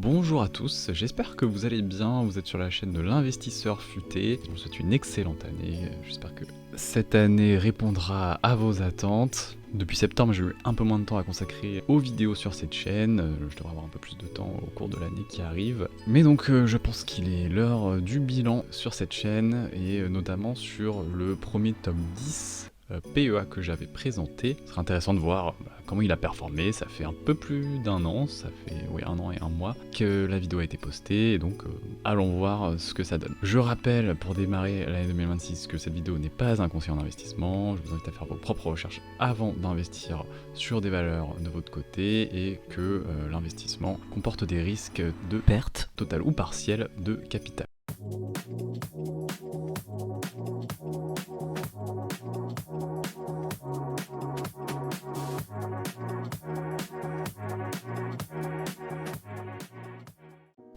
Bonjour à tous, j'espère que vous allez bien, vous êtes sur la chaîne de l'investisseur futé. Je vous souhaite une excellente année, j'espère que cette année répondra à vos attentes. Depuis septembre, j'ai eu un peu moins de temps à consacrer aux vidéos sur cette chaîne, je devrais avoir un peu plus de temps au cours de l'année qui arrive. Mais donc je pense qu'il est l'heure du bilan sur cette chaîne, et notamment sur le premier top 10 PEA que j'avais présenté. Ce serait intéressant de voir comment il a performé. Ça fait un peu plus d'un an, ça fait un an et un mois que la vidéo a été postée, et donc allons voir ce que ça donne. Je rappelle pour démarrer l'année 2026 que cette vidéo n'est pas un conseil en investissement. Je vous invite à faire vos propres recherches avant d'investir sur des valeurs de votre côté, et que l'investissement comporte des risques de perte totale ou partielle de capital.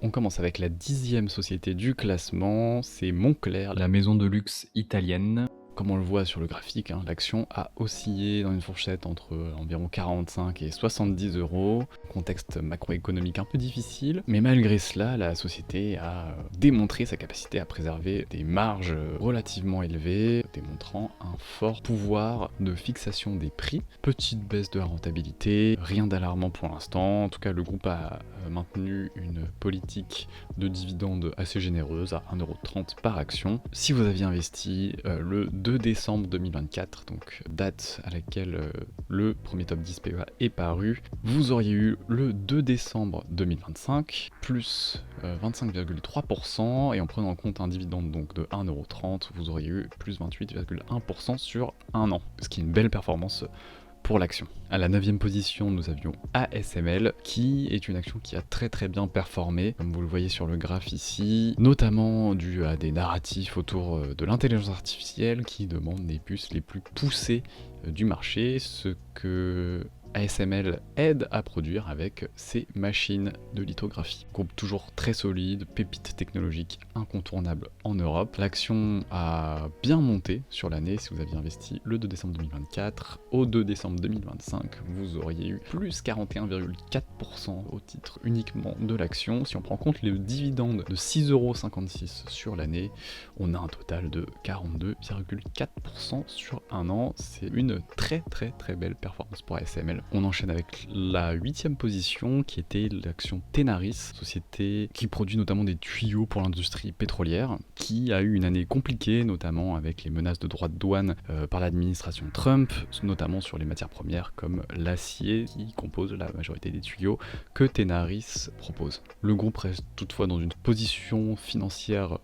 On commence avec la 10e société du classement, c'est Moncler, la maison de luxe italienne. Comme on le voit sur le graphique, l'action a oscillé dans une fourchette entre environ 45 et 70 euros. Contexte macroéconomique un peu difficile, mais malgré cela, la société a démontré sa capacité à préserver des marges relativement élevées, démontrant un fort pouvoir de fixation des prix. Petite baisse de la rentabilité, rien d'alarmant pour l'instant. En tout cas, le groupe a maintenu une politique de dividendes assez généreuse à 1,30€ par action. Si vous aviez investi le 2 décembre 2024, donc date à laquelle le premier top 10 PEA est paru, vous auriez eu le 2 décembre 2025 plus 25,3%, et en prenant en compte un dividende donc de 1,30€, vous auriez eu plus 28,1% sur un an, ce qui est une belle performance pour l'action. À la 9e position, nous avions ASML, qui est une action qui a très bien performé, comme vous le voyez sur le graphe ici, notamment dû à des narratifs autour de l'intelligence artificielle qui demandent des puces les plus poussées du marché, ce que ASML aide à produire avec ses machines de lithographie. Groupe toujours très solide, pépite technologique incontournable en Europe. L'action a bien monté sur l'année. Si vous aviez investi le 2 décembre 2024, au 2 décembre 2025, vous auriez eu plus 41,4% au titre uniquement de l'action. Si on prend en compte les dividendes de 6,56€ sur l'année, on a un total de 42,4% sur un an. C'est une très belle performance pour ASML. On enchaîne avec la 8e position, qui était l'action Tenaris, société qui produit notamment des tuyaux pour l'industrie pétrolière, qui a eu une année compliquée, notamment avec les menaces de droits de douane par l'administration Trump, notamment sur les matières premières comme l'acier, qui compose la majorité des tuyaux que Tenaris propose. Le groupe reste toutefois dans une position financière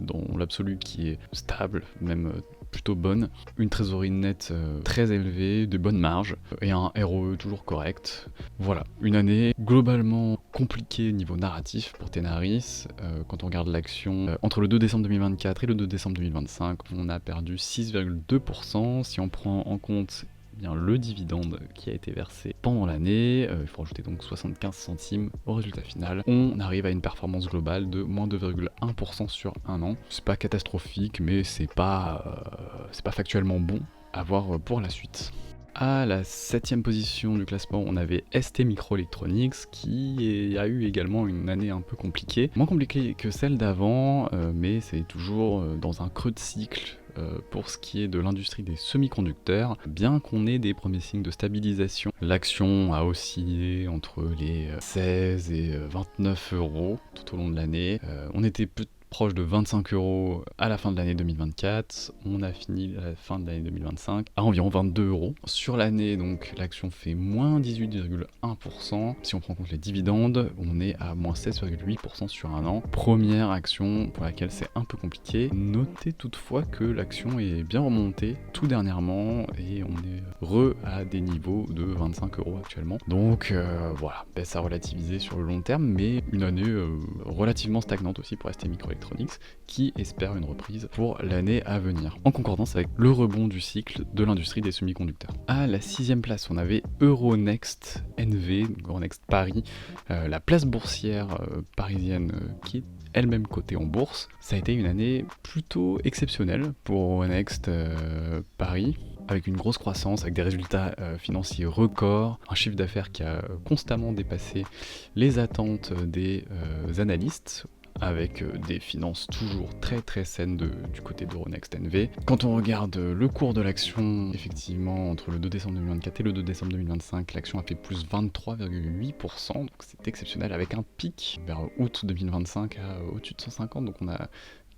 dans l'absolu qui est stable, même plutôt bonne, une trésorerie nette très élevée, de bonnes marges, et un ROE toujours correct. Voilà, une année globalement compliquée niveau narratif pour Tenaris. Quand on regarde l'action, entre le 2 décembre 2024 et le 2 décembre 2025, on a perdu 6,2%. Si on prend en compte le dividende qui a été versé pendant l'année, il faut rajouter donc 75 centimes au résultat final. On arrive à une performance globale de moins 2,1% sur un an. C'est pas catastrophique, mais c'est pas factuellement bon à voir pour la suite. À la 7e position du classement, on avait ST Microelectronics, qui a eu également une année un peu compliquée. Moins compliquée que celle d'avant, mais c'est toujours dans un creux de cycle pour ce qui est de l'industrie des semi-conducteurs, bien qu'on ait des premiers signes de stabilisation. L'action a oscillé entre les 16 et 29 euros tout au long de l'année. On était proche de 25 euros à la fin de l'année 2024, on a fini à la fin de l'année 2025 à environ 22 euros. Sur l'année, donc, l'action fait moins 18,1%. Si on prend en compte les dividendes, on est à moins 16,8% sur un an. Première action pour laquelle c'est un peu compliqué. Notez toutefois que l'action est bien remontée tout dernièrement, et on est à des niveaux de 25 euros actuellement. Donc voilà, baisse à relativiser sur le long terme, mais une année relativement stagnante aussi pour ST Microelectronics, qui espère une reprise pour l'année à venir, en concordance avec le rebond du cycle de l'industrie des semi-conducteurs. À la 6e place, on avait Euronext NV, Euronext Paris, la place boursière parisienne qui est elle-même cotée en bourse. Ça a été une année plutôt exceptionnelle pour Euronext Paris. avec une grosse croissance, avec des résultats financiers records, un chiffre d'affaires qui a constamment dépassé les attentes des analystes, avec des finances toujours très très saines du côté d'Euronext NV. Quand on regarde le cours de l'action, effectivement, entre le 2 décembre 2024 et le 2 décembre 2025, l'action a fait plus 23,8%, donc c'est exceptionnel, avec un pic vers août 2025 à au-dessus de 150, donc on a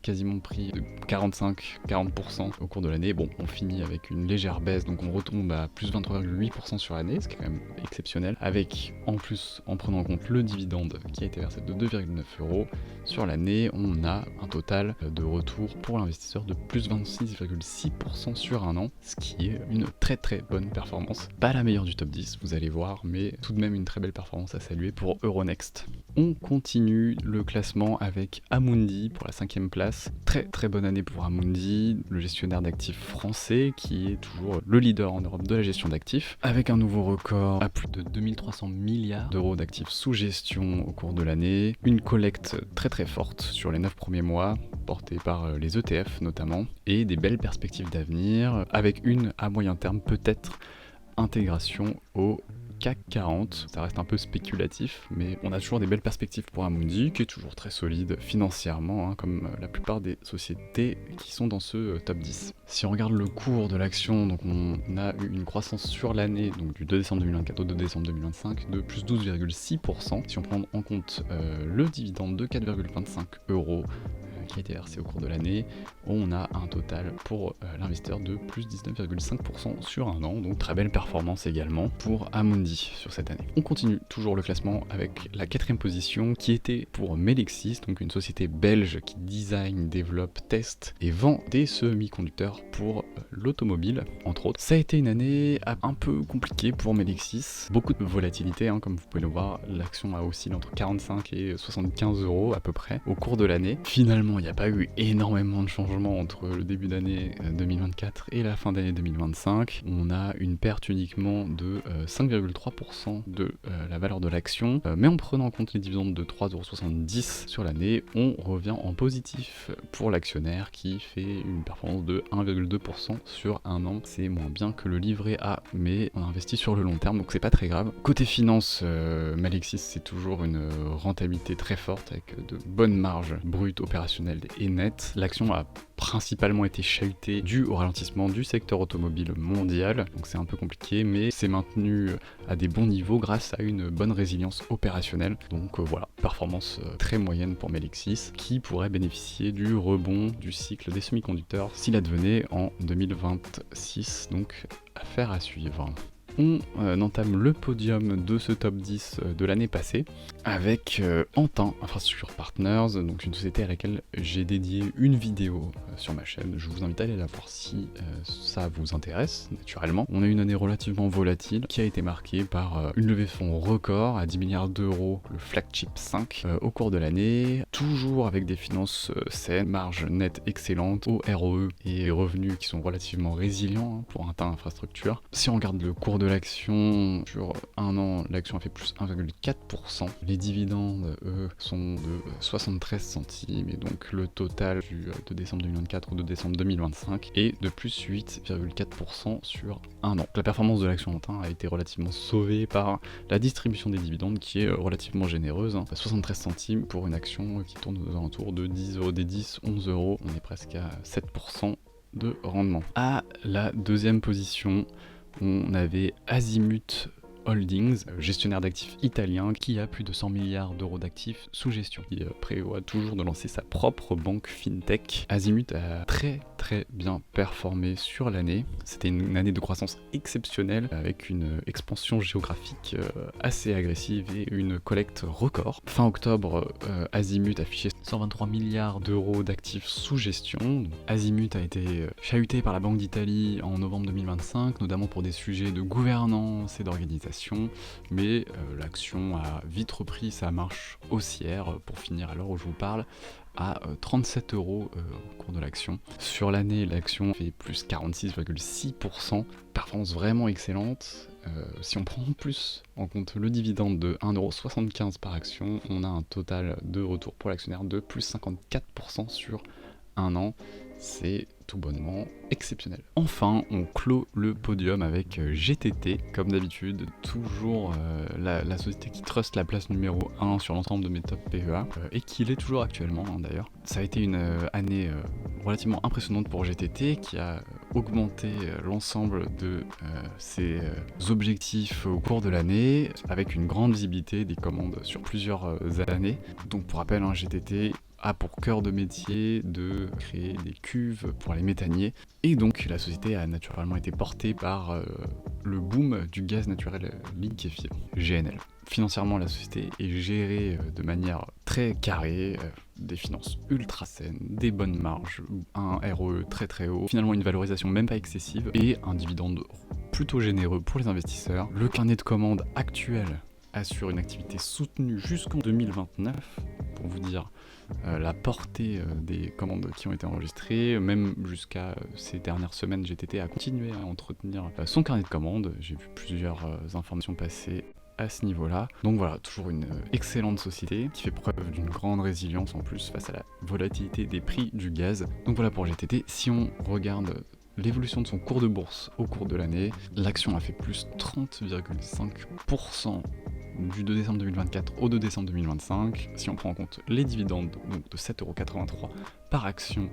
quasiment pris de 45-40% au cours de l'année. Bon, on finit avec une légère baisse, donc on retombe à plus 23,8% sur l'année, ce qui est quand même exceptionnel, avec en plus, en prenant en compte le dividende qui a été versé de 2,9 € sur l'année, on a un total de retour pour l'investisseur de plus 26,6% sur un an, ce qui est une très très bonne performance. Pas la meilleure du top 10, vous allez voir, mais tout de même une très belle performance à saluer pour Euronext. On continue le classement avec Amundi pour la 5e place. Très très bonne année pour Amundi, le gestionnaire d'actifs français qui est toujours le leader en Europe de la gestion d'actifs, avec un nouveau record à plus de 2300 milliards d'euros d'actifs sous gestion au cours de l'année, une collecte très très forte sur les 9 premiers mois, portée par les ETF notamment, et des belles perspectives d'avenir, avec une à moyen terme peut-être intégration au CAC 40, ça reste un peu spéculatif, mais on a toujours des belles perspectives pour Amundi, qui est toujours très solide financièrement, hein, comme la plupart des sociétés qui sont dans ce top 10. Si on regarde le cours de l'action, donc on a eu une croissance sur l'année, donc du 2 décembre 2024 au 2 décembre 2025, de plus 12,6%. Si on prend en compte le dividende de 4,25 € qui a été versé au cours de l'année, on a un total pour l'investisseur de plus 19,5% sur un an, donc très belle performance également pour Amundi sur cette année. On continue toujours le classement avec la 4e position qui était pour Melexis, donc une société belge qui design, développe, teste et vend des semi-conducteurs pour l'automobile, entre autres. Ça a été une année un peu compliquée pour Melexis, beaucoup de volatilité, hein, comme vous pouvez le voir, l'action a oscillé entre 45 et 75 € à peu près au cours de l'année. Finalement, il n'y a pas eu énormément de changements entre le début d'année 2024 et la fin d'année 2025. On a une perte uniquement de 5,3% de la valeur de l'action, mais en prenant en compte les dividendes de 3,70 € sur l'année, on revient en positif pour l'actionnaire qui fait une performance de 1,2% sur un an. C'est moins bien que le livret A, mais on investit sur le long terme, donc c'est pas très grave. Côté finance, Melexis, c'est toujours une rentabilité très forte avec de bonnes marges brutes opérationnelles et nettes. L'action a principalement été chahutée dû au ralentissement du secteur automobile mondial, donc c'est un peu compliqué, mais c'est maintenu à des bons niveaux grâce à une bonne résilience opérationnelle. Donc voilà, performance très moyenne pour Melexis, qui pourrait bénéficier du rebond du cycle des semi-conducteurs s'il advenait en 2026, donc affaire à suivre. On entame le podium de ce top 10 de l'année passée avec Antin Infrastructure Partners, donc une société à laquelle j'ai dédié une vidéo sur ma chaîne. Je vous invite à aller la voir si ça vous intéresse, naturellement. On a eu une année relativement volatile qui a été marquée par une levée de fonds record à 10 milliards d'euros, le Flagship 5, au cours de l'année, toujours avec des finances saines, marge nette excellente, au ROE et revenus qui sont relativement résilients pour Antin Infrastructure. Si on regarde le cours de l'action, sur un an, l'action a fait plus 1,4%. Les dividendes, eux, sont de 73 centimes, et donc le total de décembre 2024 ou de décembre 2025 est de plus 8,4% sur un an. La performance de l'action Antin a été relativement sauvée par la distribution des dividendes qui est relativement généreuse, 73 centimes pour une action qui tourne aux alentours de 10 €, des 10, 11 €, on est presque à 7% de rendement. À la 2e position, on avait Azimut Holdings, gestionnaire d'actifs italien, qui a plus de 100 milliards d'euros d'actifs sous gestion. Il prévoit toujours de lancer sa propre banque fintech. Azimut a très bien performé sur l'année. C'était une année de croissance exceptionnelle avec une expansion géographique assez agressive et une collecte record. Fin octobre, Azimut affichait 123 milliards d'euros d'actifs sous gestion. Azimut a été chahuté par la Banque d'Italie en novembre 2025, notamment pour des sujets de gouvernance et d'organisation. Mais l'action a vite repris sa marche haussière pour finir à l'heure où je vous parle à 37 € au cours de l'action. Sur l'année, l'action fait plus 46,6%, performance vraiment excellente. Si on prend en plus en compte le dividende de 1,75 € par action, on a un total de retour pour l'actionnaire de plus 54% sur un an, c'est tout bonnement exceptionnel. Enfin, on clôt le podium avec GTT, comme d'habitude, toujours la société qui trust la place numéro 1 sur l'ensemble de mes top PEA, et qui l'est toujours actuellement d'ailleurs. Ça a été une année relativement impressionnante pour GTT, qui a augmenté l'ensemble de ses objectifs au cours de l'année, avec une grande visibilité des commandes sur plusieurs années. Donc pour rappel, GTT a pour cœur de métier de créer des cuves pour les méthaniers, et donc la société a naturellement été portée par le boom du gaz naturel liquéfié, GNL. Financièrement, la société est gérée de manière très carrée, des finances ultra saines, des bonnes marges, un ROE très très haut, finalement une valorisation même pas excessive, et un dividende plutôt généreux pour les investisseurs. Le carnet de commandes actuel assure une activité soutenue jusqu'en 2029, pour vous dire la portée des commandes qui ont été enregistrées. Même jusqu'à ces dernières semaines, GTT a continué à entretenir son carnet de commandes. J'ai vu plusieurs informations passer à ce niveau-là. Donc voilà, toujours une excellente société qui fait preuve d'une grande résilience en plus face à la volatilité des prix du gaz. Donc voilà pour GTT. Si on regarde l'évolution de son cours de bourse au cours de l'année, l'action a fait plus 30,5% du 2 décembre 2024 au 2 décembre 2025. Si on prend en compte les dividendes donc de 7,83€ par action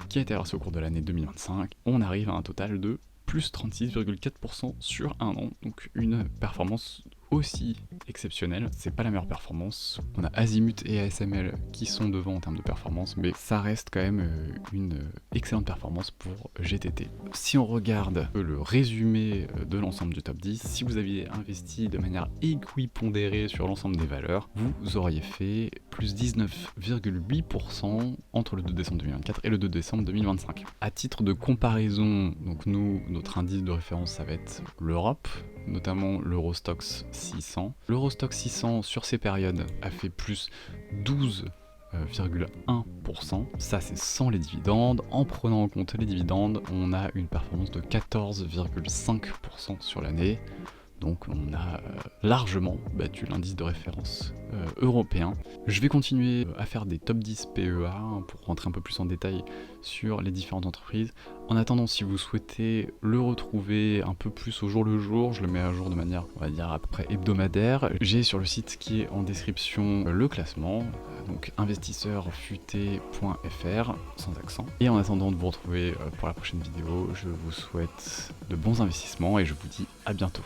qui a été versé au cours de l'année 2025, on arrive à un total de plus 36,4% sur un an, donc une performance aussi exceptionnelle. C'est pas la meilleure performance, on a Azimut et ASML qui sont devant en termes de performance, mais ça reste quand même une excellente performance pour GTT. Si on regarde le résumé de l'ensemble du top 10, si vous aviez investi de manière équipondérée sur l'ensemble des valeurs, vous auriez fait plus 19,8% entre le 2 décembre 2024 et le 2 décembre 2025. À titre de comparaison, donc nous, notre indice de référence, ça va être l'Europe, notamment l'Eurostoxx 600. L'Eurostoxx 600 sur ces périodes a fait plus 12,1%. Ça c'est sans les dividendes. En prenant en compte les dividendes, on a une performance de 14,5% sur l'année. Donc on a largement battu l'indice de référence européen. Je vais continuer à faire des top 10 PEA pour rentrer un peu plus en détail sur les différentes entreprises. En attendant, si vous souhaitez le retrouver un peu plus au jour le jour, je le mets à jour de manière, on va dire, à peu près hebdomadaire. J'ai sur le site qui est en description le classement, donc investisseurfuté.fr, sans accent. Et en attendant de vous retrouver pour la prochaine vidéo, je vous souhaite de bons investissements et je vous dis à bientôt.